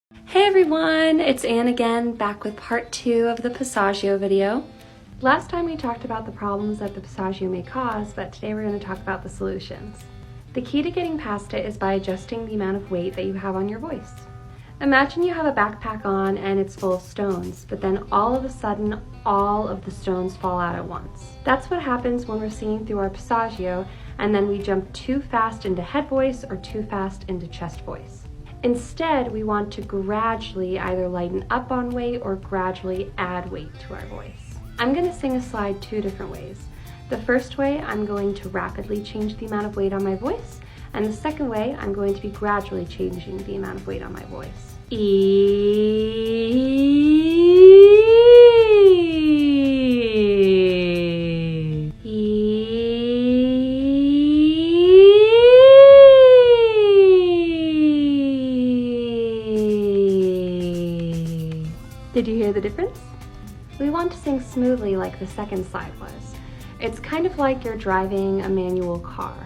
Hey everyone, it's Anne again, back with part 2 of the Passaggio video. Last time we talked about the problems that the Passaggio may cause, but today we're going to talk about the solutions. The key to getting past it is by adjusting the amount of weight that you have on your voice. Imagine you have a backpack on and it's full of stones, but then all of a sudden, all of the stones fall out at once. That's what happens when we're singing through our Passaggio, and then we jump too fast into head voice or too fast into chest voice. Instead, we want to gradually either lighten up on weight or gradually add weight to our voice. I'm going to sing a slide 2 different ways. The first way, I'm going to rapidly change the amount of weight on my voice, and the second way, I'm going to be gradually changing the amount of weight on my voice. Did you hear the difference? We want to sing smoothly like the second slide was. It's kind of like you're driving a manual car.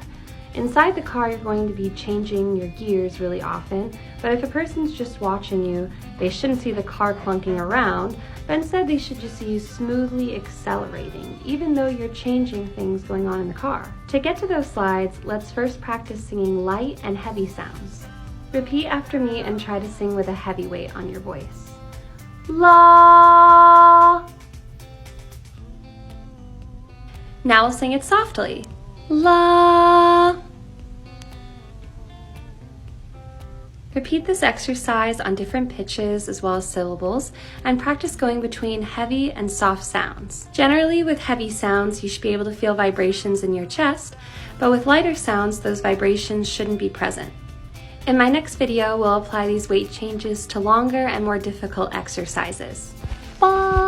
Inside the car, you're going to be changing your gears really often, but if a person's just watching you, they shouldn't see the car clunking around, but instead they should just see you smoothly accelerating, even though you're changing things going on in the car. To get to those slides, let's first practice singing light and heavy sounds. Repeat after me and try to sing with a heavy weight on your voice. La. Now we'll sing it softly. La. Repeat this exercise on different pitches as well as syllables, and practice going between heavy and soft sounds. Generally, with heavy sounds, you should be able to feel vibrations in your chest, but with lighter sounds, those vibrations shouldn't be present. In my next video, we'll apply these weight changes to longer and more difficult exercises. Bye!